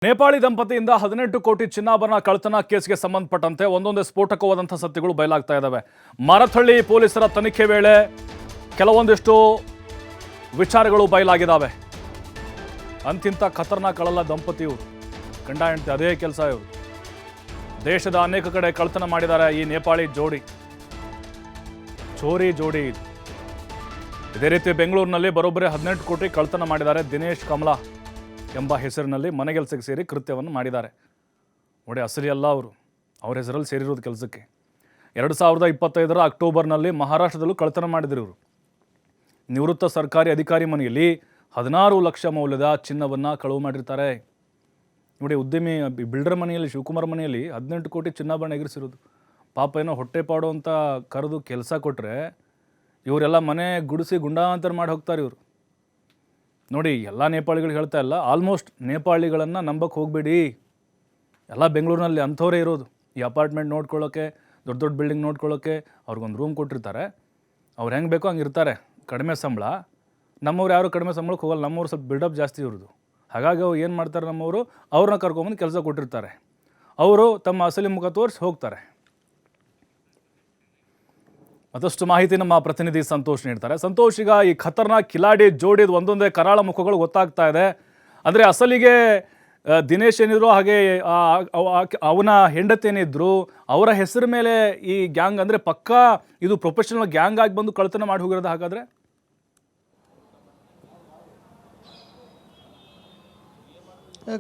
ನೇಪಾಳಿ ದಂಪತಿಯಿಂದ 18 ಕೋಟಿ ಚಿನ್ನಾಭರಣ ಕಳ್ಳತನ ಕೇಸ್ಗೆ ಸಂಬಂಧಪಟ್ಟಂತೆ ಒಂದೊಂದೇ ಸ್ಫೋಟಕವಾದಂತಹ ಸತ್ಯಗಳು ಬಯಲಾಗ್ತಾ ಇದ್ದಾವೆ. ಮಾರಥಳ್ಳಿ ಪೊಲೀಸರ ತನಿಖೆ ವೇಳೆ ಕೆಲವೊಂದಿಷ್ಟು ವಿಚಾರಗಳು ಬಯಲಾಗಿದ್ದಾವೆ. ಅಂತಿಂತ ಖತರ್ನಾಕ್ ಕಳ್ಳಲ್ಲ ದಂಪತಿಯವರು, ಗಂಡ ಹೆಂಡತಿ ಅದೇ ಕೆಲಸ ಇವರು. ದೇಶದ ಅನೇಕ ಕಡೆ ಕಳ್ಳತನ ಮಾಡಿದ್ದಾರೆ ಈ ನೇಪಾಳಿ ಜೋಡಿ. ಚೋರಿ ಜೋಡಿ ಇದು. ಇದೇ ರೀತಿ ಬೆಂಗಳೂರಿನಲ್ಲಿ ಬರೋಬ್ಬರಿ 18 ಕೋಟಿ ಕಳ್ಳತನ ಮಾಡಿದ್ದಾರೆ. ದಿನೇಶ್ ಕಮಲಾ ಎಂಬ ಹೆಸರಿನಲ್ಲಿ ಮನೆಗೆಲಸಕ್ಕೆ ಸೇರಿ ಕೃತ್ಯವನ್ನು ಮಾಡಿದ್ದಾರೆ. ನೋಡಿ, ಅಸಲಿ ಅಲ್ಲ ಅವರು, ಅವ್ರ ಹೆಸರಲ್ಲಿ ಸೇರಿರೋದು ಕೆಲಸಕ್ಕೆ. 2025 ಅಕ್ಟೋಬರ್ನಲ್ಲಿ ಮಹಾರಾಷ್ಟ್ರದಲ್ಲೂ ಕಳ್ಳತನ ಮಾಡಿದ್ರು ಇವರು. ನಿವೃತ್ತ ಸರ್ಕಾರಿ ಅಧಿಕಾರಿ ಮನೆಯಲ್ಲಿ 16 ಲಕ್ಷ ಮೌಲ್ಯದ ಚಿನ್ನವನ್ನು ಕಳವು ಮಾಡಿರ್ತಾರೆ. ನೋಡಿ, ಉದ್ಯಮಿ ಬಿಲ್ಡರ್ ಮನೆಯಲ್ಲಿ, ಶಿವಕುಮಾರ್ ಮನೆಯಲ್ಲಿ 18 ಕೋಟಿ ಚಿನ್ನಾಭರಣ ಎಗರಿಸಿರೋದು. ಪಾಪ ಏನೋ ಹೊಟ್ಟೆಪಾಡು ಅಂತ ಕರೆದು ಕೆಲಸ ಕೊಟ್ಟರೆ ಇವರೆಲ್ಲ ಮನೆ ಗುಡಿಸಿ ಗುಂಡಾಂತರ ಮಾಡಿ ಹೋಗ್ತಾರೆ ಇವರು. ನೋಡಿ, ಎಲ್ಲ ನೇಪಾಳಿಗಳು ಹೇಳ್ತಾ ಇಲ್ಲ, ಆಲ್ಮೋಸ್ಟ್ ನೇಪಾಳಿಗಳನ್ನು ನಂಬಕ್ಕೆ ಹೋಗಬೇಡಿ. ಎಲ್ಲ ಬೆಂಗಳೂರಿನಲ್ಲಿ ಅಂಥವರೇ ಇರೋದು. ಈ ಅಪಾರ್ಟ್ಮೆಂಟ್ ನೋಡ್ಕೊಳ್ಳೋಕ್ಕೆ, ದೊಡ್ಡ ದೊಡ್ಡ ಬಿಲ್ಡಿಂಗ್ ನೋಡ್ಕೊಳ್ಳೋಕ್ಕೆ ಅವ್ರಿಗೊಂದು ರೂಮ್ ಕೊಟ್ಟಿರ್ತಾರೆ. ಅವ್ರು ಹೆಂಗೆ ಬೇಕೋ ಹಂಗೆ ಇರ್ತಾರೆ. ಕಡಿಮೆ ಸಂಬಳ. ನಮ್ಮವ್ರು ಯಾರು ಕಡಿಮೆ ಸಂಬಳಕ್ಕೆ ಹೋಗಲ್ಲ. ನಮ್ಮವ್ರು ಸ್ವಲ್ಪ ಬಿಲ್ಡಪ್ ಜಾಸ್ತಿ ಇರೋದು. ಹಾಗಾಗಿ ಅವ್ರು ಏನು ಮಾಡ್ತಾರೆ, ನಮ್ಮವರು ಅವ್ರನ್ನ ಕರ್ಕೊಂಬಂದು ಕೆಲಸ ಕೊಟ್ಟಿರ್ತಾರೆ. ಅವರು ತಮ್ಮ ಅಸಲಿ ಮುಖ ತೋರಿಸಿ ಹೋಗ್ತಾರೆ. ಮತ್ತಷ್ಟು ಮಾಹಿತಿ ನಮ್ಮ ಪ್ರತಿನಿಧಿ ಸಂತೋಷ್ ನೀಡ್ತಾರೆ. ಸಂತೋಷ್, ಈಗ ಈ ಖತರ್ನಾಕ್ ಕಿಲಾಡಿ ಜೋಡಿದ ಒಂದೊಂದೇ ಕರಾಳ ಮುಖಗಳು ಗೊತ್ತಾಗ್ತಾ ಇದೆ. ಅಂದರೆ ಅಸಲಿಗೆ ದಿನೇಶ್ ಏನಿದ್ರು, ಹಾಗೆ ಅವನ ಹೆಂಡತಿ ಏನಿದ್ರು, ಅವರ ಹೆಸರು ಮೇಲೆ ಈ ಗ್ಯಾಂಗ್, ಅಂದರೆ ಪಕ್ಕಾ ಇದು ಪ್ರೊಫೆಷನಲ್ ಗ್ಯಾಂಗ್ ಆಗಿ ಬಂದು ಕಳ್ಳತನ ಮಾಡಿ ಹೋಗಿರೋದು ಹಾಗಾದರೆ?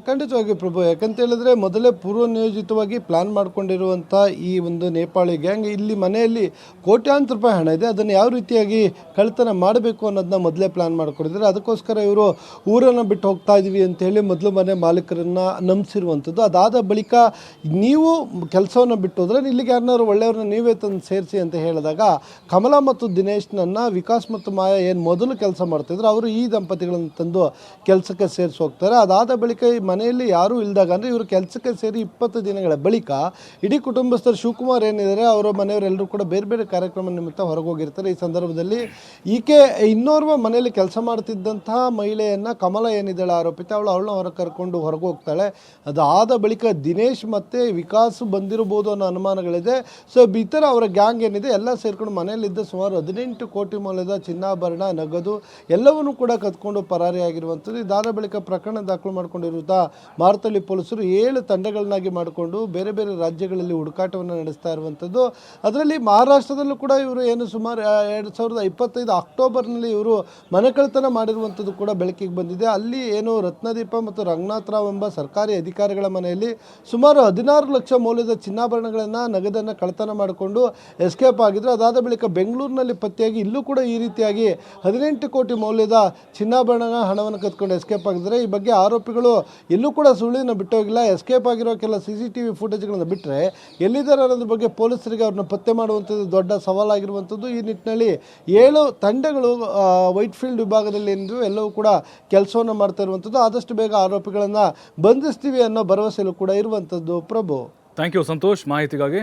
ಖಂಡಿತವಾಗಿ ಪ್ರಭು, ಯಾಕಂತ ಹೇಳಿದ್ರೆ ಮೊದಲೇ ಪೂರ್ವ ನಿಯೋಜಿತವಾಗಿ ಪ್ಲಾನ್ ಮಾಡ್ಕೊಂಡಿರುವಂಥ ಈ ಒಂದು ನೇಪಾಳಿ ಗ್ಯಾಂಗ್ ಇಲ್ಲಿ ಮನೆಯಲ್ಲಿ ಕೋಟ್ಯಾಂತರ ರೂಪಾಯಿ ಹಣ ಇದೆ, ಅದನ್ನು ಯಾವ ರೀತಿಯಾಗಿ ಕಳ್ಳತನ ಮಾಡಬೇಕು ಅನ್ನೋದನ್ನ ಮೊದಲೇ ಪ್ಲಾನ್ ಮಾಡ್ಕೊಂಡಿದ್ದಾರೆ. ಅದಕ್ಕೋಸ್ಕರ ಇವರು ಊರನ್ನು ಬಿಟ್ಟು ಹೋಗ್ತಾ ಇದ್ದೀವಿ ಅಂತೇಳಿ ಮೊದಲು ಮನೆ ಮಾಲೀಕರನ್ನು ನಂಬಿಸಿರುವಂಥದ್ದು. ಅದಾದ ಬಳಿಕ ನೀವು ಕೆಲಸವನ್ನು ಬಿಟ್ಟು ಹೋದರೆ ಇಲ್ಲಿಗೆ ಯಾರನ್ನಾರು ಒಳ್ಳೆಯವ್ರನ್ನ ನೀವೇ ತಂದು ಸೇರಿಸಿ ಅಂತ ಹೇಳಿದಾಗ ಕಮಲಾ ಮತ್ತು ದಿನೇಶ್ನನ್ನು ವಿಕಾಸ್ ಮತ್ತು ಮಾಯಾ ಏನು ಮೊದಲು ಕೆಲಸ ಮಾಡ್ತಿದ್ರು ಅವರು ಈ ದಂಪತಿಗಳನ್ನು ತಂದು ಕೆಲಸಕ್ಕೆ ಸೇರಿಸಿ ಹೋಗ್ತಾರೆ. ಅದಾದ ಬಳಿಕ ಮನೆಯಲ್ಲಿ ಯಾರೂ ಇಲ್ದಾಗ, ಅಂದರೆ ಇವರು ಕೆಲಸಕ್ಕೆ ಸೇರಿ 20 ದಿನಗಳ ಬಳಿಕ ಇಡೀ ಕುಟುಂಬಸ್ಥರು ಶಿವಕುಮಾರ್ ಏನಿದ್ದಾರೆ ಅವರ ಮನೆಯವರೆಲ್ಲರೂ ಕೂಡ ಬೇರೆ ಬೇರೆ ಕಾರ್ಯಕ್ರಮ ನಿಮಿತ್ತ ಹೊರಗೋಗಿರ್ತಾರೆ. ಈ ಸಂದರ್ಭದಲ್ಲಿ ಈಕೆ ಇನ್ನೋರ್ವ ಮನೆಯಲ್ಲಿ ಕೆಲಸ ಮಾಡ್ತಿದ್ದಂತಹ ಮಹಿಳೆಯನ್ನು, ಕಮಲ ಏನಿದ್ದಾಳೆ ಆರೋಪಿತ, ಅವಳನ್ನ ಹೊರ ಕರ್ಕೊಂಡು ಹೊರಗೆ ಹೋಗ್ತಾಳೆ. ಅದಾದ ಬಳಿಕ ದಿನೇಶ್ ಮತ್ತು ವಿಕಾಸ್ ಬಂದಿರಬಹುದು ಅನ್ನೋ ಅನುಮಾನಗಳಿದೆ. ಸೊ ಇತರ ಅವರ ಗ್ಯಾಂಗ್ ಏನಿದೆ ಎಲ್ಲ ಸೇರ್ಕೊಂಡು ಮನೆಯಲ್ಲಿದ್ದ ಸುಮಾರು 18 ಕೋಟಿ ಮೌಲ್ಯದ ಚಿನ್ನಾಭರಣ, ನಗದು ಎಲ್ಲವನ್ನೂ ಕೂಡ ಕದ್ಕೊಂಡು ಪರಾರಿಯಾಗಿರುವಂಥದ್ದು. ಇದಾದ ಬಳಿಕ ಪ್ರಕರಣ ದಾಖಲು ಮಾಡಿಕೊಂಡಿರುವ ಮಾರಥಳ್ಳಿ ಪೊಲೀಸರು 7 ತಂಡಗಳನ್ನಾಗಿ ಮಾಡಿಕೊಂಡು ಬೇರೆ ಬೇರೆ ರಾಜ್ಯಗಳಲ್ಲಿ ಹುಡುಕಾಟವನ್ನು ನಡೆಸ್ತಾ ಇರುವಂಥದ್ದು. ಅದರಲ್ಲಿ ಮಹಾರಾಷ್ಟ್ರದಲ್ಲೂ ಕೂಡ ಇವರು ಏನು ಸುಮಾರು 2025 ಅಕ್ಟೋಬರ್ನಲ್ಲಿ ಇವರು ಮನೆ ಕಳ್ಳತನ ಮಾಡಿರುವಂಥದ್ದು ಕೂಡ ಬೆಳಕಿಗೆ ಬಂದಿದೆ. ಅಲ್ಲಿ ಏನು ರತ್ನದೀಪ ಮತ್ತು ರಂಗನಾಥ್ ರಾವ್ ಎಂಬ ಸರ್ಕಾರಿ ಅಧಿಕಾರಿಗಳ ಮನೆಯಲ್ಲಿ ಸುಮಾರು 16 ಲಕ್ಷ ಮೌಲ್ಯದ ಚಿನ್ನಾಭರಣಗಳನ್ನು, ನಗದನ್ನು ಕಳ್ಳತನ ಮಾಡಿಕೊಂಡು ಎಸ್ಕೇಪ್ ಆಗಿದ್ರು. ಅದಾದ ಬಳಿಕ ಬೆಂಗಳೂರಿನಲ್ಲಿ ಪತ್ತೆಯಾಗಿ ಇಲ್ಲೂ ಕೂಡ ಈ ರೀತಿಯಾಗಿ 18 ಕೋಟಿ ಮೌಲ್ಯದ ಚಿನ್ನಾಭರಣ ಹಣವನ್ನು ಕದ್ಕೊಂಡು ಎಸ್ಕೇಪ್ ಆಗಿದ್ದಾರೆ. ಈ ಬಗ್ಗೆ ಆರೋಪಿಗಳು ಎಲ್ಲೂ ಕೂಡ ಸುಳ್ಳಿನ ಬಿಟ್ಟೋಗಿಲ್ಲ. ಎಸ್ಕೇಪ್ ಆಗಿರೋ ಕೆಲ CCTV ಫುಟೇಜ್ಗಳನ್ನು ಬಿಟ್ಟರೆ ಎಲ್ಲಿದ್ದಾರೆ ಅನ್ನೋದ್ರ ಬಗ್ಗೆ ಪೊಲೀಸರಿಗೆ ಅವ್ರನ್ನ ಪತ್ತೆ ಮಾಡುವಂಥದ್ದು ದೊಡ್ಡ ಸವಾಲಾಗಿರುವಂಥದ್ದು. ಈ ನಿಟ್ಟಿನಲ್ಲಿ 7 ತಂಡಗಳು ವೈಟ್ಫೀಲ್ಡ್ ವಿಭಾಗದಲ್ಲಿ ಏನಿದ್ರು ಎಲ್ಲವೂ ಕೂಡ ಕೆಲಸವನ್ನು ಮಾಡ್ತಾ ಇರುವಂಥದ್ದು. ಆದಷ್ಟು ಬೇಗ ಆರೋಪಿಗಳನ್ನು ಬಂಧಿಸ್ತೀವಿ ಅನ್ನೋ ಭರವಸೆಯಲ್ಲೂ ಕೂಡ ಇರುವಂಥದ್ದು. ಪ್ರಭು, ಥ್ಯಾಂಕ್ ಯು ಸಂತೋಷ್ ಮಾಹಿತಿಗಾಗಿ.